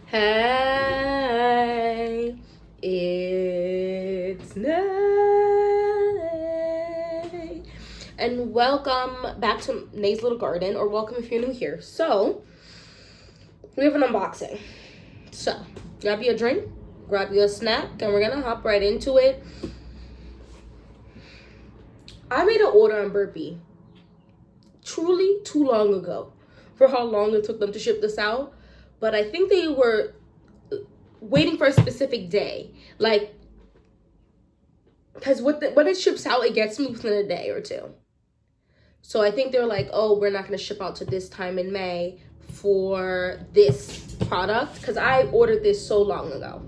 Hey, it's Nay. And welcome back to Nay's Little Garden, or welcome if you're new here. So, we have an unboxing. So, grab you a drink, grab you a snack, and we're gonna hop right into it. I made an order on Burpee truly too long ago for how long it took them to ship this out, but I think they were waiting for a specific day, like, because when it ships out, it gets me within a day or two. So I think they're like, oh, we're not going to ship out to this time in May for this product, because I ordered this so long ago.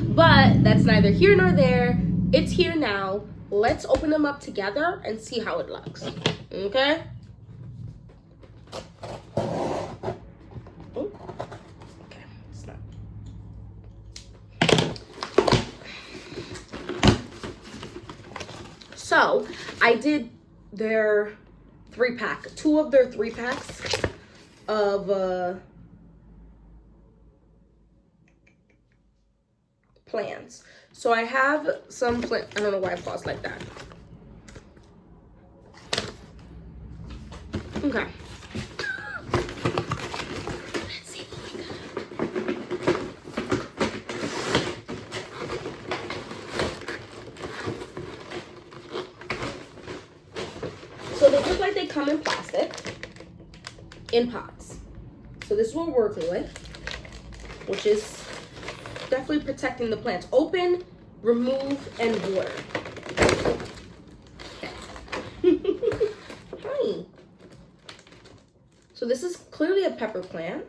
But that's neither here nor there. It's here now. Let's open them up together and see how it looks. Okay? So I did their 3-pack, 2 of their 3-packs of plants. So I have some plant. I don't know why I paused like that. Okay. Let's see what we got. So they look like they come in plastic, in pots. So this is what we're working with, which is definitely protecting the plants. Open, remove, and water. Okay. Hi. So this is clearly a pepper plant.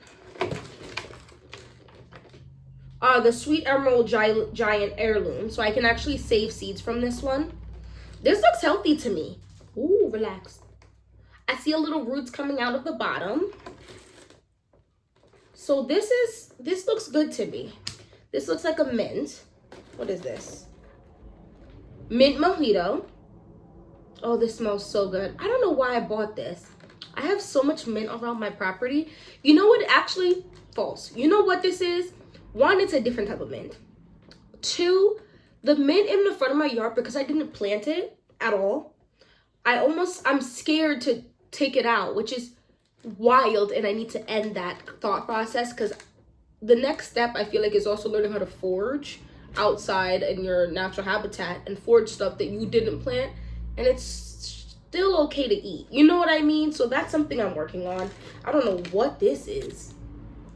The Sweet Emerald Giant Heirloom. So I can actually save seeds from this one. This looks healthy to me. Ooh, relax. I see a little roots coming out of the bottom. So this looks good to me. This looks like a mint. What is this? Mint mojito. Oh, this smells so good. I don't know why I bought this. I have so much mint around my property. You know what? Actually, false. You know what this is? 1, it's a different type of mint. 2, the mint in the front of my yard, because I didn't plant it at all, I'm scared to take it out, which is wild, and I need to end that thought process, because the next step I feel like is also learning how to forage outside in your natural habitat and forage stuff that you didn't plant, and it's still okay to eat. You know what I mean? So that's something I'm working on. I don't know what this is.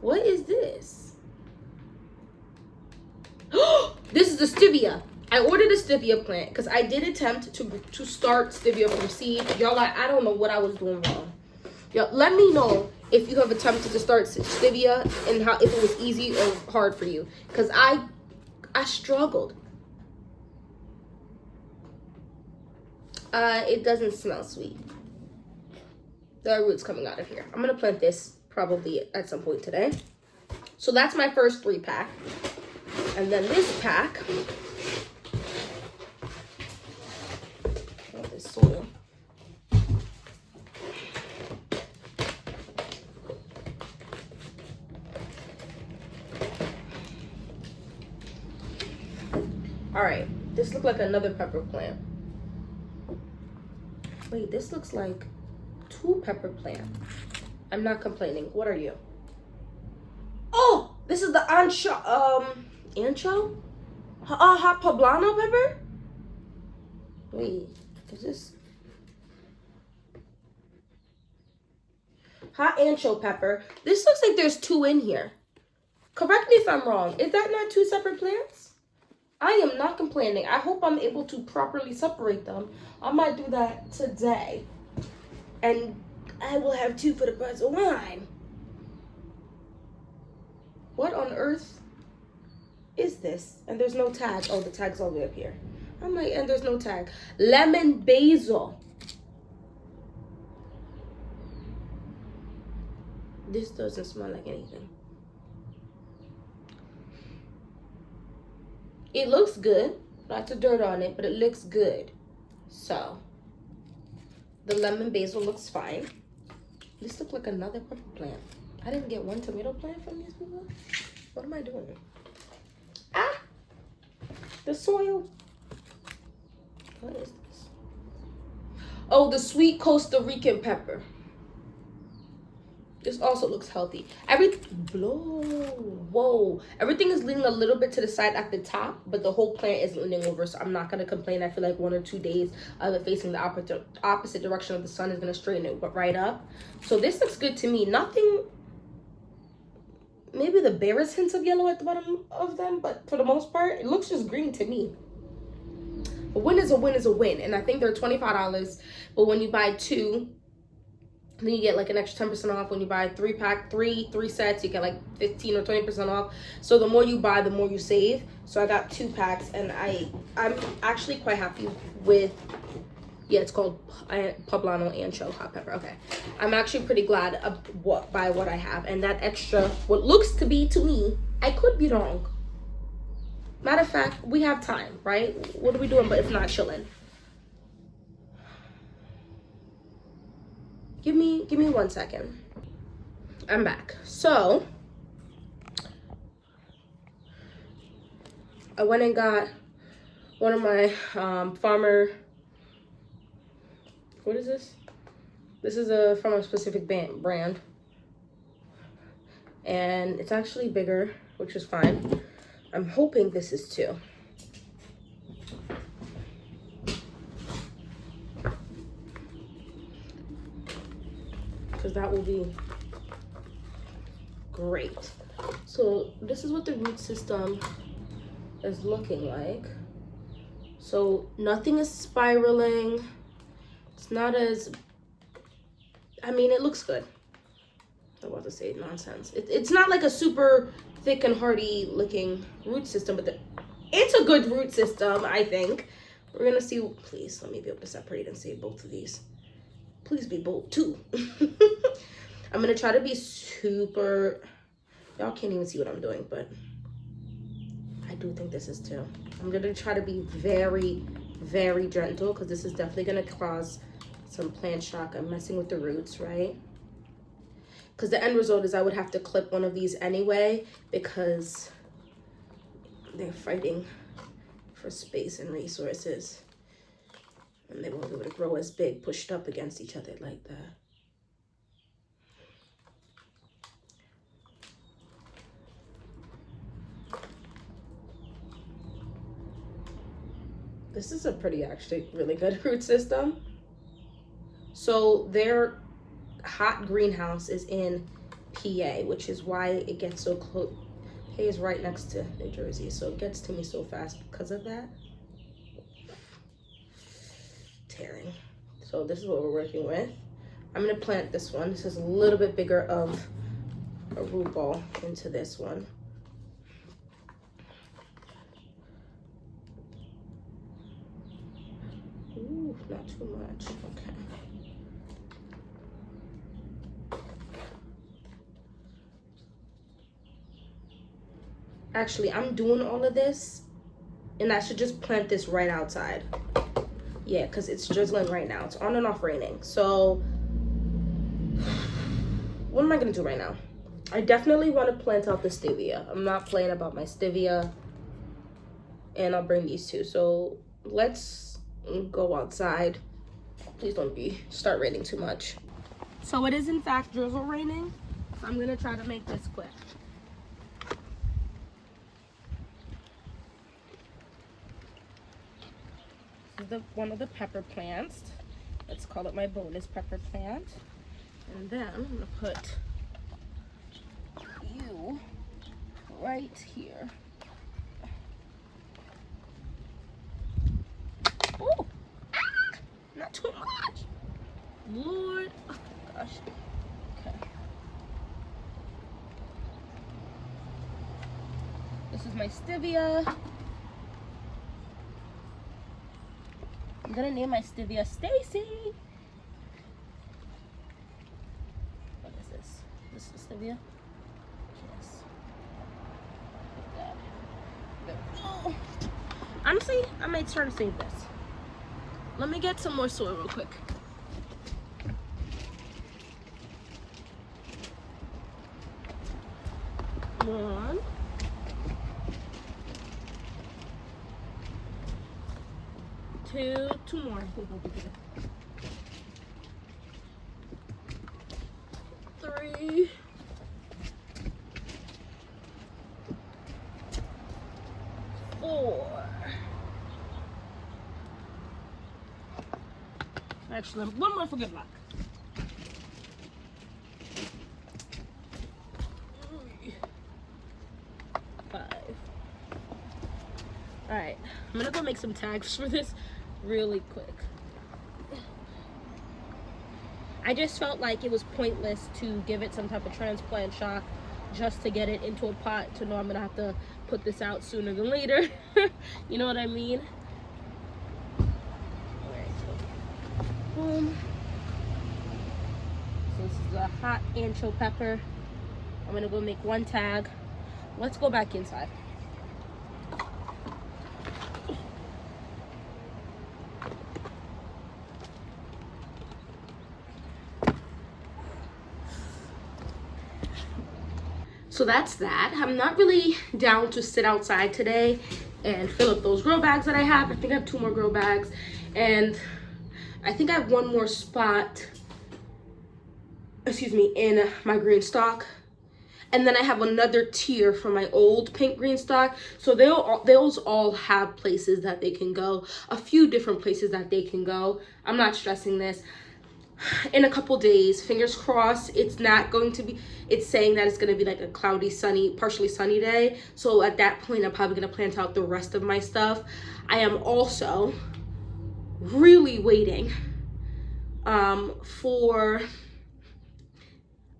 What is this? This is the stevia. I ordered a stevia plant because I did attempt to start stevia from seed. Y'all, I don't know what I was doing wrong. Y'all, let me know if you have attempted to start stevia and if it was easy or hard for you, because I struggled. It doesn't smell sweet. There are roots coming out of here. I'm gonna plant this probably at some point today. So that's my first 3-pack, and then this pack. This soil. All right, this looks like another pepper plant. Wait, this looks like 2 pepper plants. I'm not complaining. What are you? Oh, this is the ancho hot poblano pepper. Wait, is this hot ancho pepper? This looks like there's 2 in here. Correct me if I'm wrong. Is that not 2 separate plants? I am not complaining. I hope I'm able to properly separate them. I might do that today. And I will have 2 for the price of 1. What on earth is this? And there's no tag. Oh, the tag's all the way up here. I'm like, and there's no tag. Lemon basil. This doesn't smell like anything. It looks good. Lots of dirt on it, but it looks good. So, the lemon basil looks fine. This looks like another pepper plant. I didn't get one tomato plant from these people. What am I doing? Ah! The soil. What is this? Oh, the sweet Costa Rican pepper. This also looks healthy. Whoa. Everything is leaning a little bit to the side at the top, but the whole plant is leaning over, so I'm not going to complain. I feel like 1 or 2 days of it facing the opposite direction of the sun is going to straighten it right up. So this looks good to me. Nothing, maybe the barest hints of yellow at the bottom of them, but for the most part, it looks just green to me. A win is a win is a win, and I think they're $25, but when you buy 2, then you get like an extra 10% off. When you buy 3 sets, you get like 15 or 20% off. So the more you buy, the more you save. So I got 2 packs, and I'm actually quite happy with, yeah, it's called poblano ancho hot pepper. Okay, I'm actually pretty glad by what I have, and that extra, what looks to be to me, I could be wrong. Matter of fact, we have time, right? What are we doing but if not chilling? Give me 1 second. I'm back. So I went and got one of my farmer. What is this? This is from a specific brand, and it's actually bigger, which is fine. I'm hoping this is too. Because that will be great. So this is what the root system is looking like. So nothing is spiraling. It's not as, I mean, it looks good. I was about to say nonsense. It's not like a super thick and hardy looking root system, but it's a good root system, I think. We're gonna see. Please let me be able to separate and save both of these. Please be bold too. I'm gonna try to be super, y'all can't even see what I'm doing, but I do think this is too. I'm gonna try to be very, very gentle, because this is definitely gonna cause some plant shock. I'm messing with the roots, right? Because the end result is I would have to clip one of these anyway, because they're fighting for space and resources. And they won't be able to grow as big, pushed up against each other like that. This is a pretty, actually, really good root system. So their hot greenhouse is in PA, which is why it gets so close. PA is right next to New Jersey, so it gets to me so fast because of that. Tearing. So this is what we're working with. I'm gonna plant this one. This is a little bit bigger of a root ball into this one. Ooh, not too much. Okay. Actually, I'm doing all of this, and I should just plant this right outside. Yeah, because it's drizzling right now. It's on and off raining. So what am I going to do right now? I definitely want to plant out the stevia. I'm not playing about my stevia. And I'll bring these two. So let's go outside. Please don't start raining too much. So it is in fact drizzle raining. So I'm going to try to make this quick. This is one of the pepper plants. Let's call it my bonus pepper plant. And then I'm gonna put you right here. Oh, not too much. Lord, oh gosh. Okay. This is my stevia. I'm gonna name my stevia Stacy. What is this? This is stevia? Yes. Like that. Oh. Honestly, I might try to save this. Let me get some more soil real quick. 1, 2, 2 more. I think we'll be good. 3. 4. Actually, 1 more for good luck. 5. Alright, I'm gonna go make some tags for this really quick. I just felt like it was pointless to give it some type of transplant shock just to get it into a pot to know I'm gonna have to put this out sooner than later. You know what I mean? Alright, so boom. So this is a hot ancho pepper. I'm gonna go make 1 tag. Let's go back inside. So that's that. I'm not really down to sit outside today and fill up those grow bags that I have. I think I have 2 more grow bags, and I think I have 1 more spot, in my green stock. And then I have another tier for my old pink green stock. So those all have places that they can go, a few different places that they can go. I'm not stressing this. In a couple days, fingers crossed, it's not going to be, it's saying that it's going to be like a cloudy, sunny, partially sunny day. So at that point, I'm probably going to plant out the rest of my stuff. I am also really waiting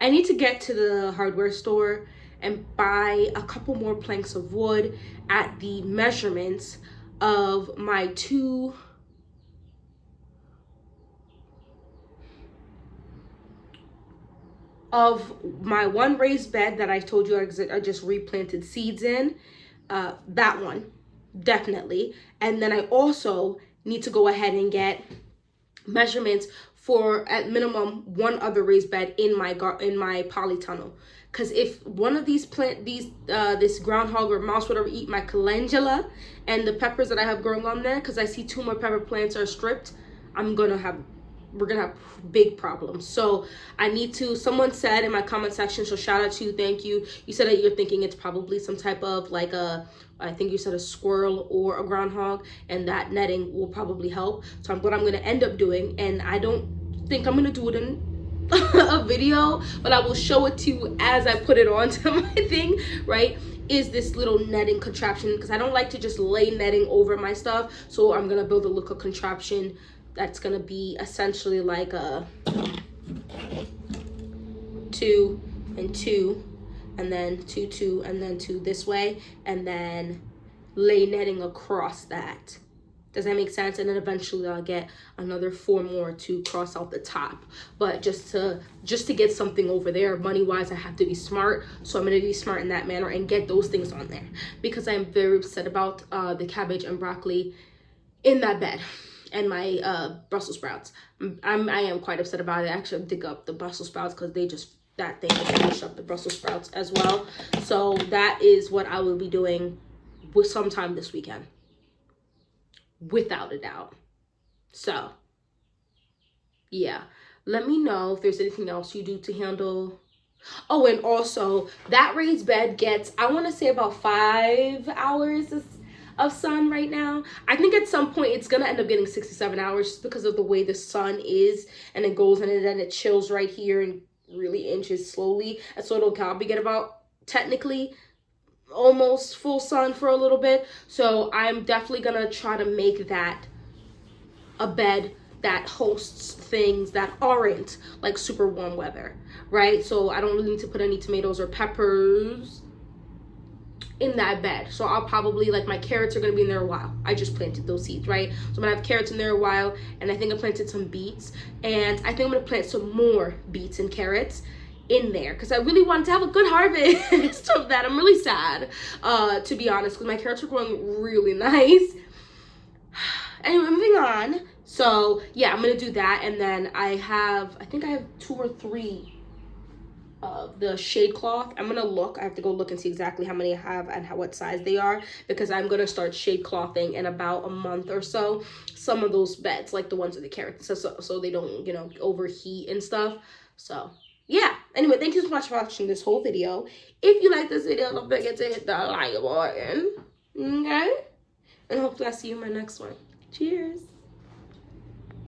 I need to get to the hardware store and buy a couple more planks of wood at the measurements of my 2 of my 1 raised bed that I told you I just replanted seeds in. That one, definitely. And then I also need to go ahead and get measurements for at minimum 1 other raised bed in my polytunnel. Because if one of these this groundhog or mouse, whatever, eat my calendula and the peppers that I have growing on there, because I see 2 more pepper plants are stripped, we're gonna have big problems. So I need to, someone said in my comment section, so shout out to you, thank you. You said that you're thinking it's probably some type of like I think you said a squirrel or a groundhog, and that netting will probably help. So what I'm gonna end up doing, and I don't think I'm gonna do it in a video, but I will show it to you as I put it onto my thing, right? Is this little netting contraption, because I don't like to just lay netting over my stuff. So I'm gonna build a little contraption that's gonna be essentially like a 2 and 2, and then 2, 2, and then 2 this way, and then lay netting across that. Does that make sense? And then eventually I'll get another 4 more to cross out the top. But just to get something over there, money-wise, I have to be smart. So I'm gonna be smart in that manner and get those things on there, because I'm very upset about the cabbage and broccoli in that bed. And my Brussels sprouts. I am quite upset about it. I actually dig up the Brussels sprouts because that thing just finished up the Brussels sprouts as well. So that is what I will be doing with sometime this weekend, without a doubt. So yeah, let me know if there's anything else you do to handle. Oh, and also that raised bed gets, I want to say, about 5 hours of sun right now. I think at some point it's gonna end up getting 67 hours just because of the way the sun is, and it goes in and then it chills right here and really inches slowly, and so it'll probably get about technically almost full sun for a little bit. So I'm definitely gonna try to make that a bed that hosts things that aren't like super warm weather, right? So I don't really need to put any tomatoes or peppers in that bed. So I'll probably, like, my carrots are gonna be in there a while. I just planted those seeds, right? So I'm gonna have carrots in there a while, and I think I planted some beets, and I think I'm gonna plant some more beets and carrots in there because I really wanted to have a good harvest of that. I'm really sad, to be honest, because my carrots are growing really nice. Anyway, moving on. So yeah, I'm gonna do that, and then I think I have 2 or 3 the shade cloth. I'm gonna look. I have to go look and see exactly how many I have and what size they are, because I'm gonna start shade clothing in about a month or so. Some of those beds, like the ones with the carrots, so they don't, you know, overheat and stuff. So yeah. Anyway, thank you so much for watching this whole video. If you like this video, don't forget to hit the like button. Okay. And hopefully I'll see you in my next one. Cheers.